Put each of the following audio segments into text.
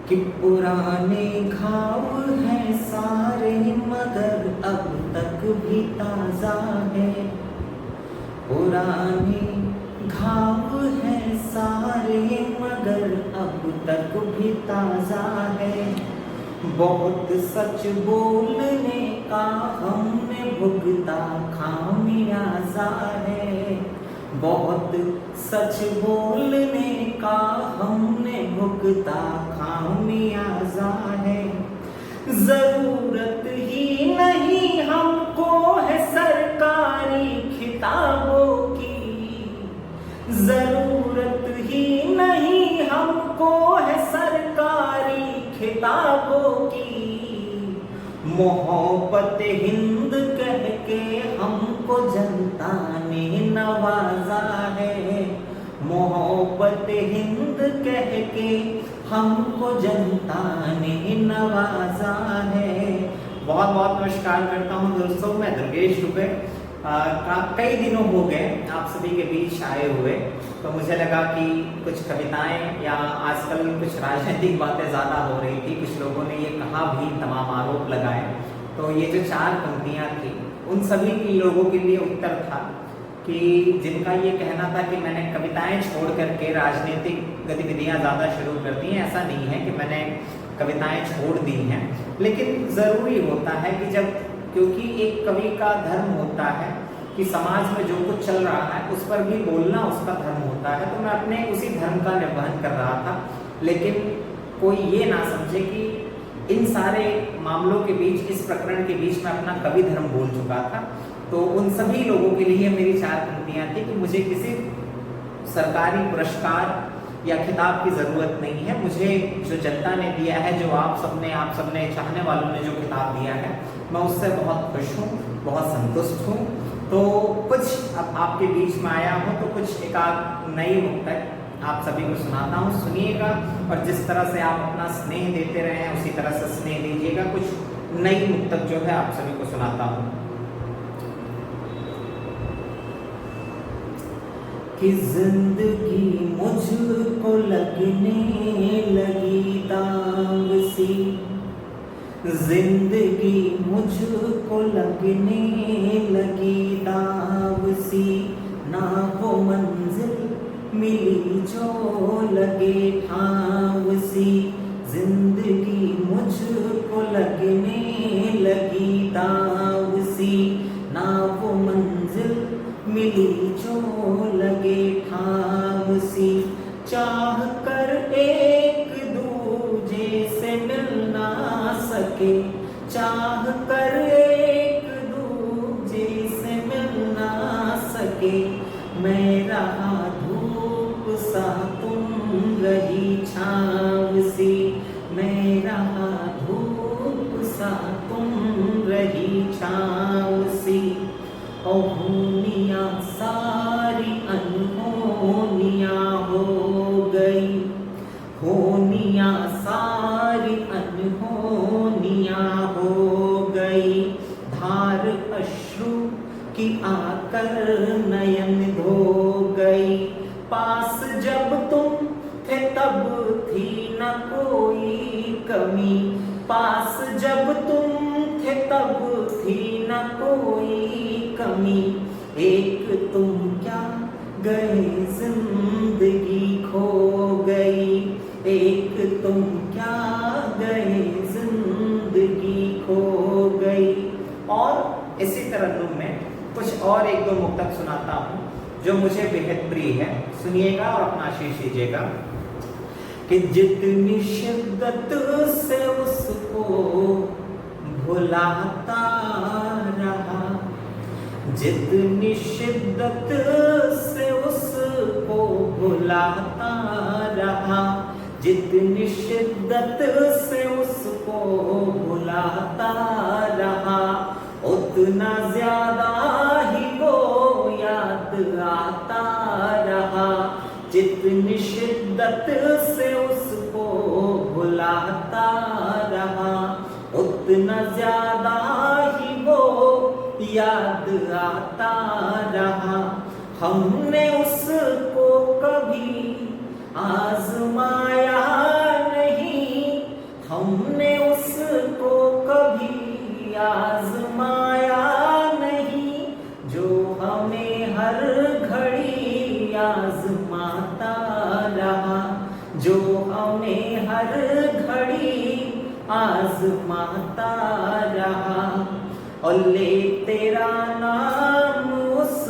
कि पुराने घाव हैं सारे मगर अब तक भी ताजा है। पुराने घाव हैं सारे मगर अब तक भी ताजा है। बहुत सच बोलने का हमने भुगता खामियाजा है। बहुत सच बोलने का हमने भुगता खामियाजा है। जरूरत ही नहीं हमको है सरकारी खिताबों की। जरूरत ही नहीं हमको है सरकारी खिताबों की। मोहब्बत हिंद कह के हमको जनता ने नवाजा है। मोहब्बत हिंद कह के हमको जनता ने नवाजा है। बहुत बहुत नमस्कार करता हूँ दोस्तों, मैं दुर्गेश दुबे। कई दिनों हो गए आप सभी के बीच आए हुए, तो मुझे लगा कि कुछ कविताएं या आजकल कुछ राजनीतिक बातें ज़्यादा हो रही थी, कुछ लोगों ने ये कहा भी, तमाम आरोप लगाए। तो ये जो 4 पंक्तियाँ थी उन सभी लोगों के लिए उत्तर था कि जिनका ये कहना था कि मैंने कविताएं छोड़ करके राजनीतिक गतिविधियां ज़्यादा शुरू कर दी हैं। ऐसा नहीं है कि मैंने कविताएं छोड़ दी हैं, लेकिन ज़रूरी होता है कि जब, क्योंकि एक कवि का धर्म होता है कि समाज में जो कुछ चल रहा है उस पर भी बोलना उसका धर्म होता है। तो मैं अपने उसी धर्म का निर्वहन कर रहा था, लेकिन कोई ये ना समझे कि इन सारे मामलों के बीच, इस प्रकरण के बीच में अपना कवि धर्म भूल चुका था। तो उन सभी लोगों के लिए मेरी 4 पंक्तियां थी कि मुझे किसी सरकारी पुरस्कार या खिताब की ज़रूरत नहीं है। मुझे जो जनता ने दिया है, जो आप सबने चाहने वालों ने जो खिताब दिया है, मैं उससे बहुत खुश हूँ, बहुत संतुष्ट हूँ। तो कुछ अब आपके बीच में आया हूँ, तो कुछ एक नई मुक्तक आप सभी को सुनाता हूँ, सुनिएगा। और जिस तरह से आप अपना स्नेह देते रहे हैं उसी तरह से स्नेह दीजिएगा। कुछ नई मुक्तक जो है आप सभी को सुनाता हूँ। कि जिंदगी मुझको लगने लगी दांव सी। जिंदगी मुझको लगने लगी दांव सी। ना वो मंजिल मिली जो लगे ठाव सी। जिंदगी मुझको लगने लगी दांव सी। ना वो मंजिल मिली जो लगे ठाव सी। चाह कर एक दूजे से मिल ना सके। चाह कर एक दूजे से मिल ना सके। मैं रहा धूप सा तुम रही छाँव सी। मैं रहा धूप सा तुम रही छाँव सी। और होनियाँ सारी अनहोनियाँ हो गई। होनियाँ सारी अनहोनियाँ हो गई। धार अश्रु की आकर नयन धो गई। पास जब तुम थे तब थी न कोई कमी। पास जब तुम थे तब थी न कोई कमी। एक तुम क्या गए जिंदगी खो गई। एक तुम क्या गए जिंदगी खो गई। और इसी तरह में कुछ और 1-2 मुक्तक सुनाता हूँ जो मुझे बेहद प्रिय है। सुनिएगा और अपना आशीष दीजिएगा। कि जितनी शिद्दत से उसको भुलाता रहा। जितनी शिद्दत से उसको भुलाता रहा। जितनी शिद्दत से उसको भुलाता रहा। उतना ज्यादा ही वो याद आता रहा। जितनी शिद्दत से उसको भुलाता रहा। उतना ज्यादा ही वो याद आता रहा। हमने उसको कभी आजमाया नहीं। हमें हर घड़ी आजमाता रहा, और ले तेरा नाम उस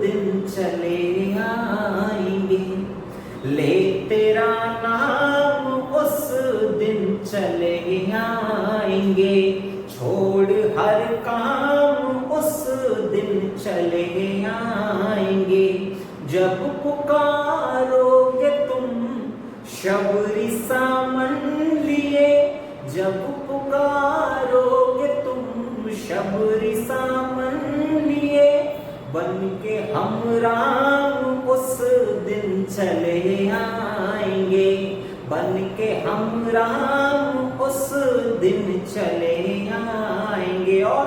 दिन चले आएंगे, ले तेरा नाम उस दिन चले आएंगे, छोड़ हर काम उस दिन चले आएंगे। जब पुकारोगे तुम शबरी सामन लिए, जब पुकारोगे तुम शबरी सामन लिए, बन के हम राम उस दिन चले आएंगे, बन के हम राम उस दिन चले आएंगे। और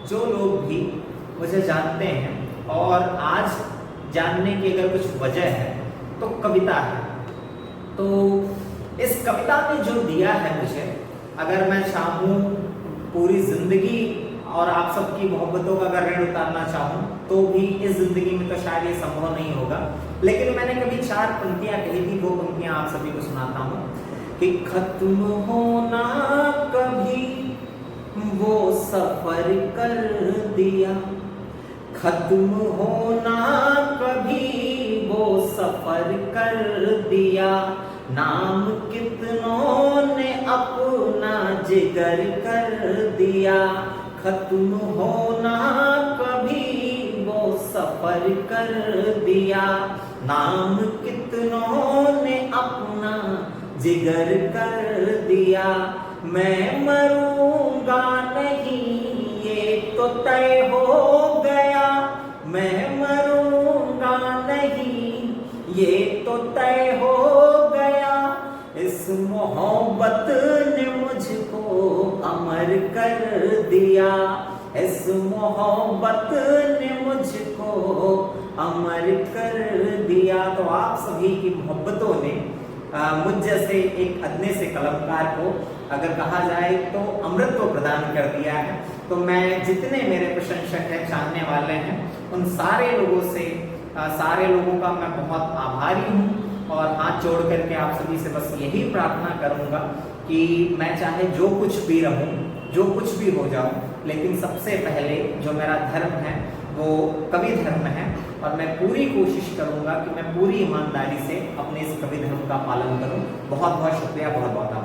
जो लोग भी मुझे जानते हैं और आज जानने की अगर कुछ वजह है तो कविता है। तो इस कविता ने जो दिया है मुझे, अगर मैं चाहूँ पूरी जिंदगी और आप सबकी मोहब्बतों का अगर ऋण उतारना चाहूँ तो भी इस जिंदगी में तो शायद ये संभव नहीं होगा, लेकिन मैंने कभी 4 पंक्तियां कही थी, वो पंक्तियां आप सभी को सुनाता हूँ कि खत्म होना कभी वो सफर कर दिया, खत्म होना कभी वो सफर कर दिया, नाम कितनों ने अपना जिगर कर दिया, खत्म होना कभी वो सफर कर दिया, नाम कितनों ने अपना जिगर कर दिया। मैं मरूंगा नहीं ये तो तय हो गया, मैं मरूंगा नहीं ये तो तय हो गया, इस मोहब्बत ने मुझको अमर कर दिया, इस मोहब्बत ने मुझको अमर कर दिया। तो आप सभी की मोहब्बतों ने मुझ जैसे एक अदने से कलमकार को अगर कहा जाए तो अमृत प्रदान कर दिया है। तो मैं जितने मेरे प्रशंसक हैं, चाहने वाले हैं, उन सारे लोगों से सारे लोगों का मैं बहुत आभारी हूँ और हाथ जोड़ करके आप सभी से बस यही प्रार्थना करूँगा कि मैं चाहे जो कुछ भी रहूँ, जो कुछ भी हो जाऊँ, लेकिन सबसे पहले जो मेरा धर्म है वो कवि धर्म है, और मैं पूरी कोशिश करूँगा कि मैं पूरी ईमानदारी से अपने इस कवि धर्म का पालन करूँ। बहुत बहुत शुक्रिया, बहुत बहुत आभार।